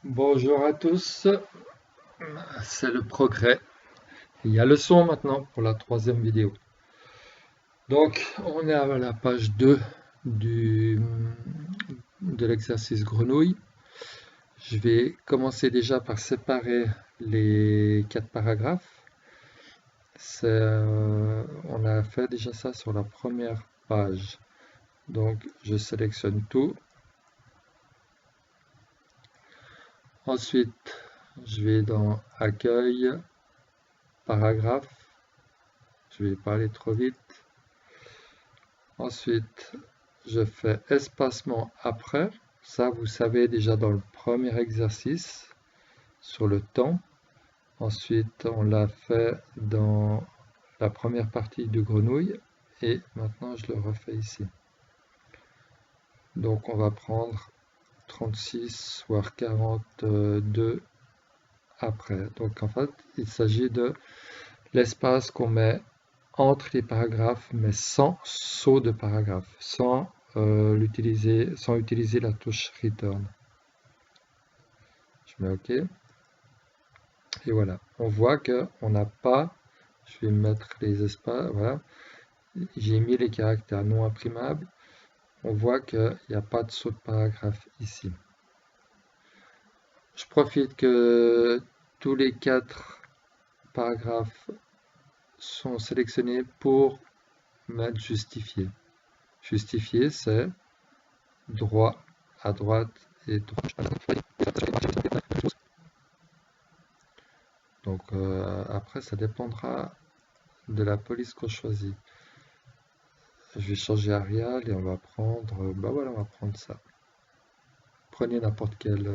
Bonjour à tous, c'est le progrès. Il y a le son maintenant pour la troisième vidéo. Donc, on est à la page 2 de l'exercice grenouille. Je vais commencer déjà par séparer les quatre paragraphes. On a fait déjà ça sur la première page. Donc, je sélectionne tout. Ensuite, je vais dans Accueil, Paragraphe. Je vais pas aller trop vite. Ensuite, je fais espacement après. Ça, vous savez déjà dans le premier exercice sur le temps. Ensuite, on l'a fait dans la première partie de grenouille. Et maintenant, je le refais ici. Donc, on va prendre 36, voire 42 après. Donc, en fait, il s'agit de l'espace qu'on met entre les paragraphes, mais sans saut de paragraphe, sans utiliser la touche Return. Je mets OK. Et voilà. On voit qu'on n'a pas, je vais mettre les espaces, voilà. J'ai mis les caractères non imprimables. On voit qu'il n'y a pas de saut de paragraphe ici. Je profite que tous les quatre paragraphes sont sélectionnés pour mettre justifié. Justifié, c'est droit à droite et droit à droite. Donc après, ça dépendra de la police qu'on choisit. Je vais changer Arial et on va prendre, bah voilà, on va prendre ça. Prenez n'importe quel.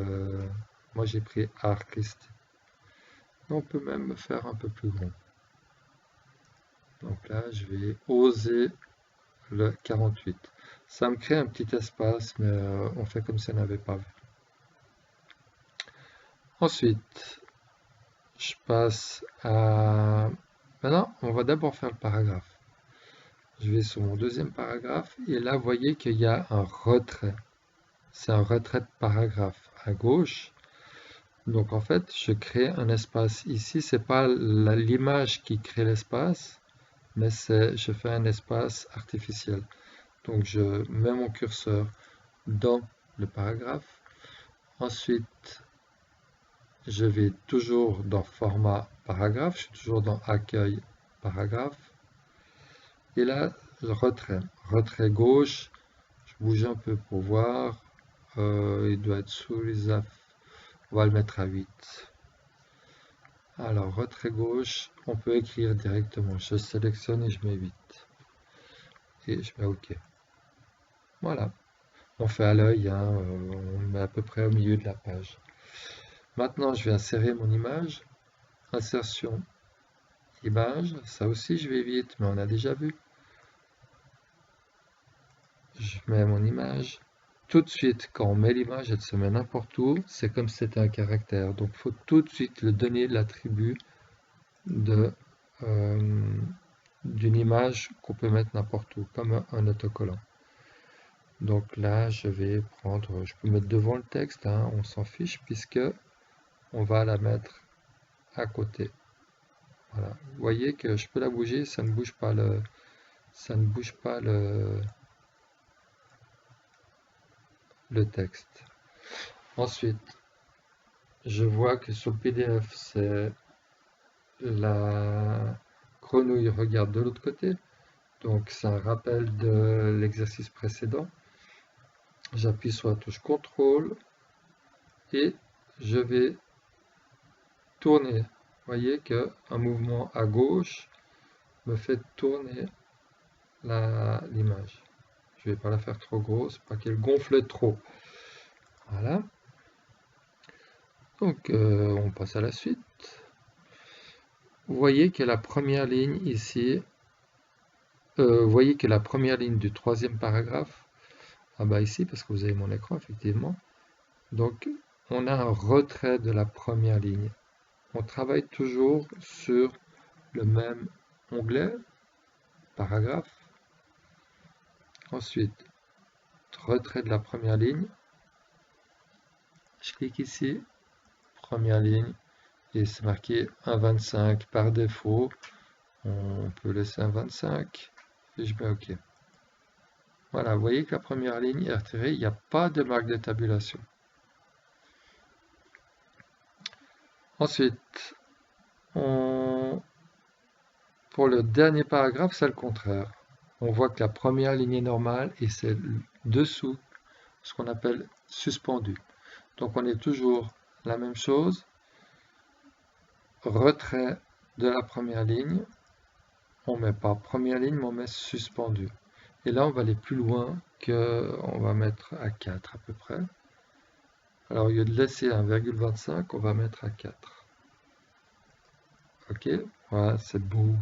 Moi j'ai pris Artist. On peut même faire un peu plus grand. Donc là, je vais oser le 48. Ça me crée un petit espace, mais on fait comme si on n'avait pas vu. Ensuite, je passe à... Maintenant, on va d'abord faire le paragraphe. Je vais sur mon deuxième paragraphe et là, vous voyez qu'il y a un retrait. C'est un retrait de paragraphe à gauche. Donc en fait, je crée un espace ici. C'est pas l'image qui crée l'espace, mais je fais un espace artificiel. Donc je mets mon curseur dans le paragraphe. Ensuite, je vais toujours dans format paragraphe. Je suis toujours dans accueil paragraphe. Et là, le retrait. Retrait gauche. Je bouge un peu pour voir. Il doit être sous les affs. On va le mettre à 8. Alors, retrait gauche, on peut écrire directement. Je sélectionne et je mets 8. Et je mets OK. Voilà. On fait à l'œil, hein, on met à peu près au milieu de la page. Maintenant, je vais insérer mon image. Insertion, image. Ça aussi, je vais vite, mais on a déjà vu. Je mets mon image. Tout de suite, quand on met l'image, elle se met n'importe où. C'est comme si c'était un caractère. Donc, il faut tout de suite le donner l'attribut d'une image qu'on peut mettre n'importe où, comme un autocollant. Donc là, je vais prendre, je peux mettre devant le texte, hein, on s'en fiche, puisque on va la mettre à côté. Voilà. Vous voyez que je peux la bouger, ça ne bouge pas le texte. Ensuite, je vois que sur le PDF, c'est la grenouille regarde de l'autre côté. Donc c'est un rappel de l'exercice précédent. J'appuie sur la touche CTRL et je vais tourner. Vous voyez qu'un mouvement à gauche me fait tourner l'image. Je ne vais pas la faire trop grosse, pas qu'elle gonfle trop. Voilà. Donc on passe à la suite. Vous voyez que la première ligne ici, vous voyez que la première ligne du troisième paragraphe, ah bah ici, parce que vous avez mon écran, effectivement. Donc, on a un retrait de la première ligne. On travaille toujours sur le même onglet, paragraphe. Ensuite, retrait de la première ligne. Je clique ici première ligne, et c'est marqué 1,25 par défaut. On peut laisser un 25 et je mets OK. Voilà, vous voyez que la première ligne est retirée, il n'y a pas de marque de tabulation. Ensuite, pour le dernier paragraphe, c'est le contraire. On voit que la première ligne est normale et c'est dessous ce qu'on appelle suspendu. Donc on est toujours la même chose, retrait de la première ligne, on ne met pas première ligne, mais on met suspendu. Et là, on va aller plus loin on va mettre à 4 à peu près. Alors, au lieu de laisser 1,25, on va mettre à 4. Ok, voilà, c'est beau.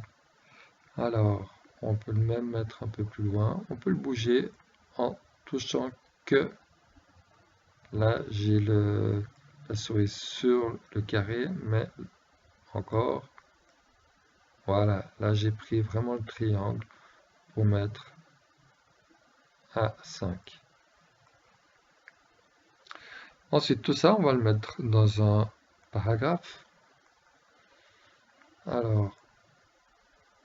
Alors, on peut le même mettre un peu plus loin. On peut le bouger en touchant que là, j'ai la souris sur le carré, mais encore, voilà, là j'ai pris vraiment le triangle pour mettre à 5. Ensuite, tout ça, on va le mettre dans un paragraphe. Alors,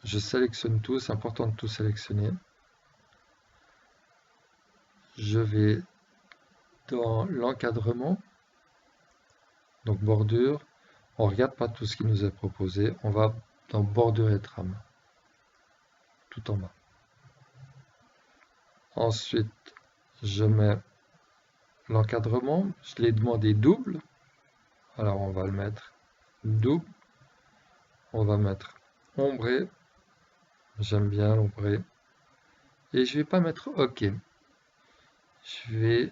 je sélectionne tout, c'est important de tout sélectionner. Je vais dans l'encadrement, donc bordure. On ne regarde pas tout ce qui nous est proposé, on va dans bordure et trame, tout en bas. Ensuite, je mets l'encadrement, je l'ai demandé double, alors on va le mettre double. On va mettre ombré, j'aime bien l'ombré, et je vais pas mettre OK. Je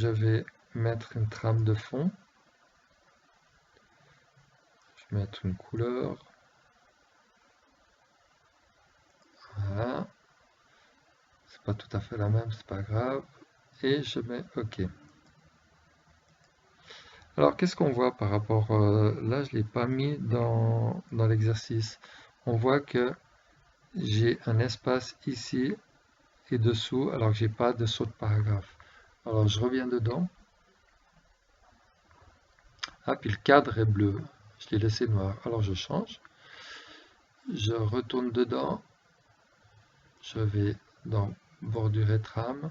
vais mettre une trame de fond, je vais mettre une couleur, voilà, c'est pas tout à fait la même, c'est pas grave, et je mets OK. Alors qu'est-ce qu'on voit par rapport, là je l'ai pas mis dans l'exercice, on voit que j'ai un espace ici et dessous alors que j'ai pas de saut de paragraphe. Alors je reviens dedans. Ah, puis le cadre est bleu. Je l'ai laissé noir. Alors je change. Je retourne dedans. Je vais dans bordure et trame.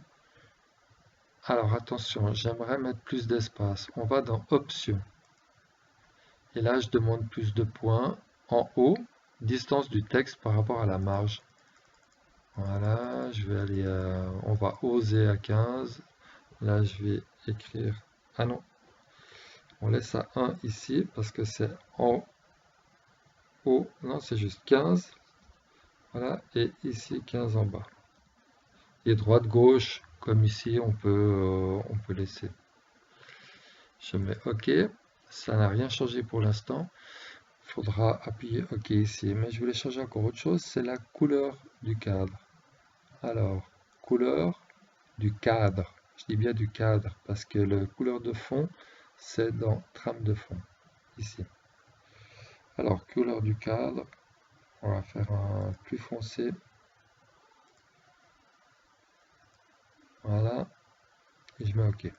Alors attention, j'aimerais mettre plus d'espace. On va dans options. Et là, je demande plus de points. En haut, distance du texte par rapport à la marge. Voilà, je vais aller on va oser à 15. Là, je vais écrire... Ah non, on laisse à 1 ici parce que c'est en haut. Non, c'est juste 15. Voilà, et ici 15 en bas. Et droite, gauche, comme ici, on peut laisser. Je mets OK. Ça n'a rien changé pour l'instant. Il faudra appuyer OK ici. Mais je voulais changer encore autre chose, c'est la couleur du cadre. Alors, couleur du cadre. Je dis bien du cadre parce que la couleur de fond, c'est dans trame de fond, ici. Alors, couleur du cadre, on va faire un plus foncé. Voilà. Et je mets OK.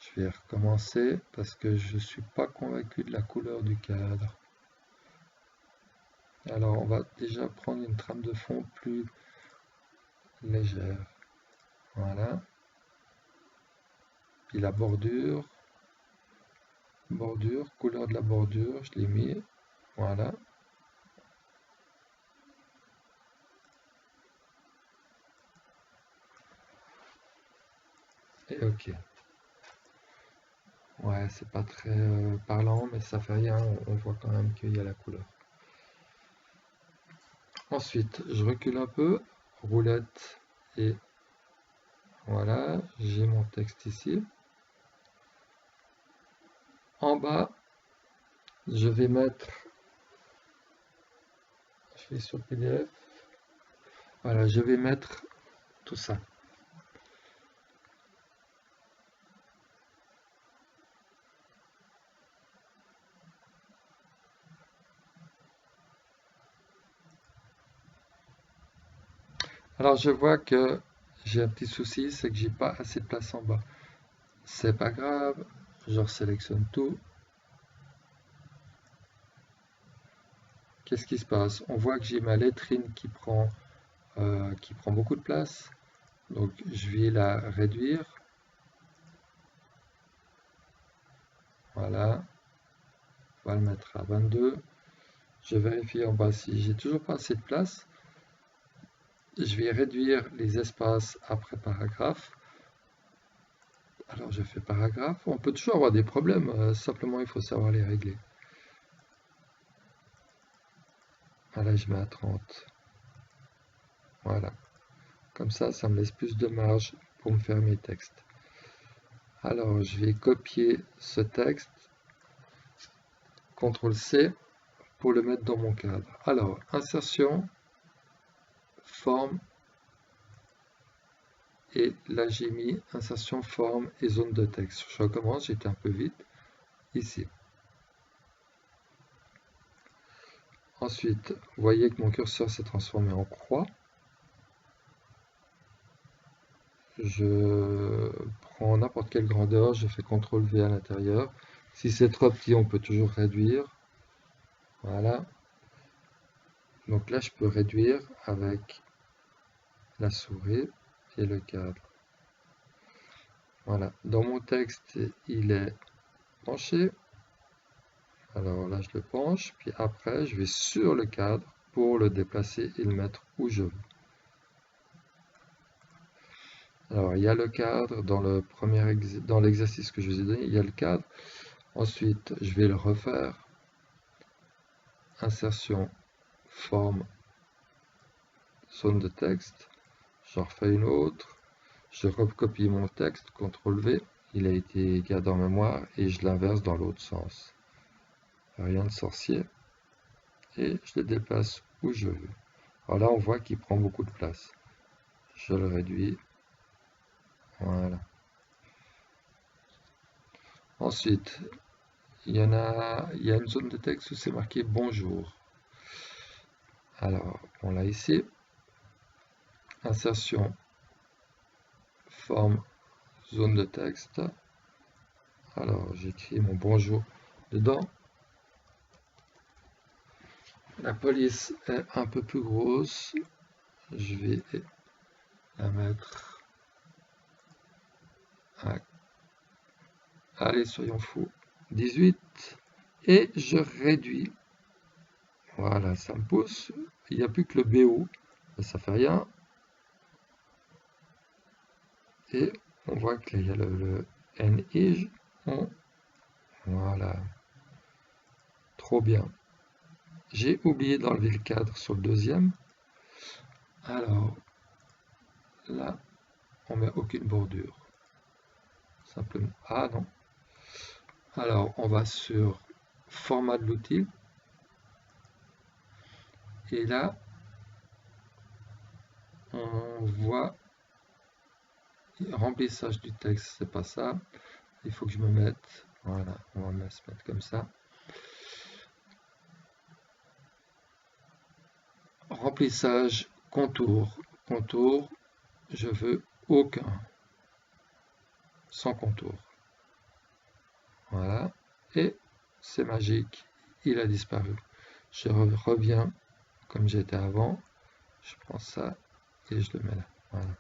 Je vais recommencer parce que je ne suis pas convaincu de la couleur du cadre. Alors on va déjà prendre une trame de fond plus légère. Voilà. Puis la bordure, couleur de la bordure, je l'ai mis. Voilà. Et OK. Ouais, c'est pas très parlant, mais ça fait rien, on voit quand même qu'il y a la couleur. Ensuite, je recule un peu, roulette, et voilà, j'ai mon texte ici. En bas, je vais mettre, je vais sur PDF, voilà, je vais mettre tout ça. Alors je vois que j'ai un petit souci, c'est que j'ai pas assez de place en bas. C'est pas grave, je resélectionne tout. Qu'est-ce qui se passe? On voit que j'ai ma lettrine qui prend beaucoup de place. Donc je vais la réduire. Voilà, on va le mettre à 22. Je vérifie en bas si j'ai toujours pas assez de place. Je vais réduire les espaces après paragraphe. Alors je fais paragraphe. On peut toujours avoir des problèmes, simplement il faut savoir les régler. Voilà, je mets à 30. Voilà. Comme ça me laisse plus de marge pour me faire mes textes. Alors je vais copier ce texte, CTRL-C, pour le mettre dans mon cadre. Alors, insertion, forme, et là j'ai mis insertion, forme et zone de texte. Je recommence, j'étais un peu vite, ici. Ensuite, vous voyez que mon curseur s'est transformé en croix. Je prends n'importe quelle grandeur, je fais CTRL-V à l'intérieur. Si c'est trop petit, on peut toujours réduire. Voilà. Donc là, je peux réduire avec la souris et le cadre. Voilà. Dans mon texte, il est penché. Alors là, je le penche. Puis après, je vais sur le cadre pour le déplacer et le mettre où je veux. Alors, il y a le cadre dans dans l'exercice que je vous ai donné, il y a le cadre. Ensuite, je vais le refaire. Insertion, forme, zone de texte. J'en refais une autre. Je recopie mon texte, CTRL-V. Il a été gardé en mémoire et je l'inverse dans l'autre sens. Rien de sorcier. Et je le déplace où je veux. Alors là, on voit qu'il prend beaucoup de place. Je le réduis. Voilà. Ensuite, il y a une zone de texte où c'est marqué bonjour. Alors, on l'a ici. Insertion, forme, zone de texte. Alors, j'écris mon bonjour dedans. La police est un peu plus grosse. Je vais la mettre à, allez, soyons fous, 18. Et je réduis. Voilà, ça me pousse. Il n'y a plus que le BO. Ça fait rien. Et on voit qu'il y a le NIJ. Voilà. Trop bien. J'ai oublié d'enlever le cadre sur le deuxième. Alors, là, on met aucune bordure. Simplement. Ah non. Alors, on va sur format de l'outil. Et là, on voit remplissage du texte. C'est pas ça. Il faut que je me mette. Voilà, on va se mettre comme ça. Remplissage, contour. Contour, je veux aucun. Sans contour. Voilà. Et c'est magique. Il a disparu. Je reviens comme j'étais avant. Je prends ça et je le mets là. Voilà.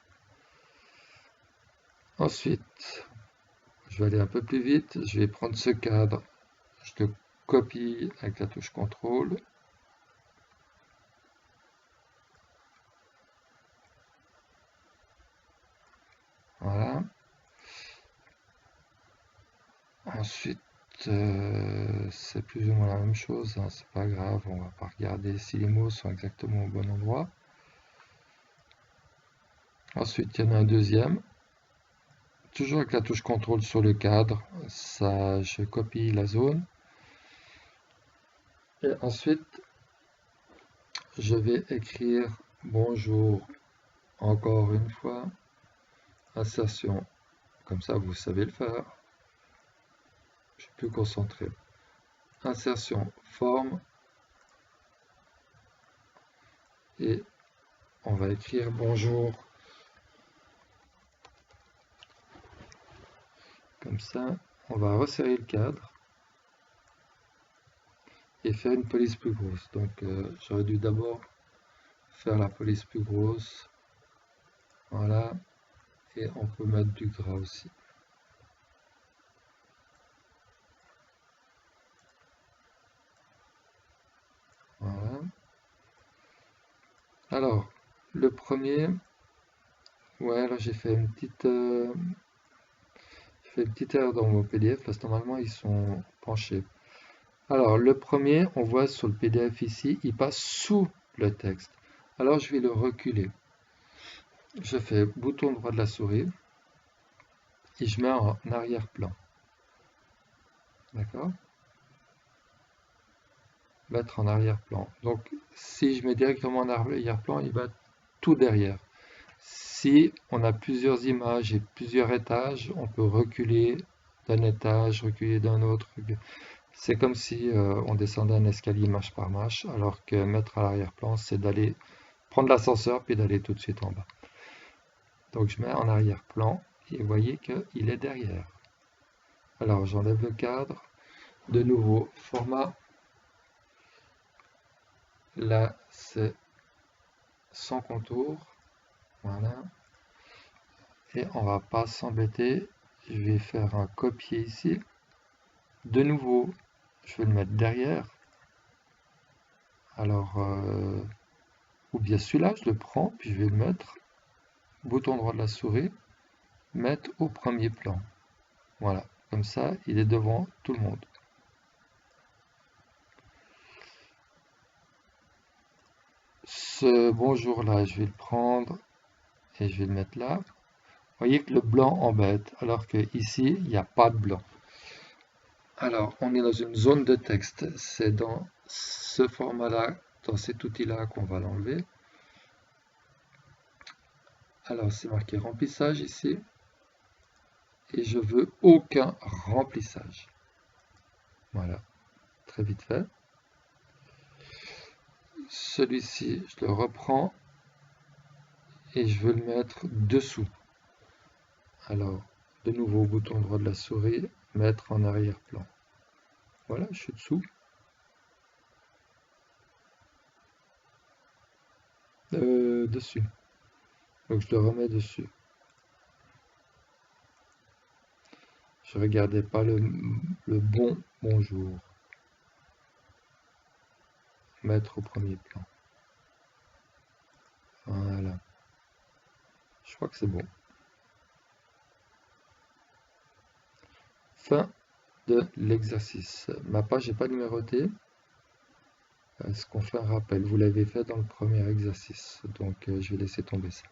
Ensuite, je vais aller un peu plus vite. Je vais prendre ce cadre. Je le copie avec la touche CTRL. Voilà. Ensuite, c'est plus ou moins la même chose, hein, c'est pas grave, on va pas regarder si les mots sont exactement au bon endroit. Ensuite, il y en a un deuxième. Toujours avec la touche CTRL sur le cadre, ça, je copie la zone. Et ensuite, je vais écrire bonjour encore une fois. Insertion, comme ça vous savez le faire. Je suis plus concentré. Insertion, forme et on va écrire bonjour. Comme ça, on va resserrer le cadre et faire une police plus grosse. Donc j'aurais dû d'abord faire la police plus grosse. Voilà. Et on peut mettre du gras aussi. Voilà. Alors, le premier, ouais, là j'ai fait une petite erreur dans mon PDF parce que normalement ils sont penchés. Alors, le premier, on voit sur le PDF ici, il passe sous le texte. Alors, je vais le reculer. Je fais bouton droit de la souris et je mets en arrière-plan. D'accord? Mettre en arrière-plan. Donc, si je mets directement en arrière-plan, il va tout derrière. Si on a plusieurs images et plusieurs étages, on peut reculer d'un étage, reculer d'un autre. C'est comme si on descendait un escalier marche par marche, alors que mettre à l'arrière-plan, c'est d'aller prendre l'ascenseur puis d'aller tout de suite en bas. Donc je mets en arrière-plan et vous voyez qu'il est derrière. Alors j'enlève le cadre. De nouveau, format. Là, c'est sans contour. Voilà. Et on va pas s'embêter. Je vais faire un copier ici. De nouveau, je vais le mettre derrière. Alors, ou bien celui-là, je le prends, puis je vais le mettre, bouton droit de la souris, mettre au premier plan. Voilà, comme ça, il est devant tout le monde. Ce bonjour-là, je vais le prendre et je vais le mettre là. Vous voyez que le blanc embête, alors que ici, il n'y a pas de blanc. Alors, on est dans une zone de texte. C'est dans ce format-là, dans cet outil-là qu'on va l'enlever. Alors, c'est marqué remplissage ici. Et je veux aucun remplissage. Voilà, très vite fait. Celui-ci, je le reprends et je veux le mettre dessous. Alors, de nouveau, bouton droit de la souris, mettre en arrière-plan. Voilà, je suis dessous. Dessus. Donc je le remets dessus. Je regardais pas le bon bonjour. Mettre au premier plan. Voilà. Je crois que c'est bon. Fin de l'exercice. Ma page n'est pas numérotée. Est-ce qu'on fait un rappel? Vous l'avez fait dans le premier exercice, donc je vais laisser tomber ça.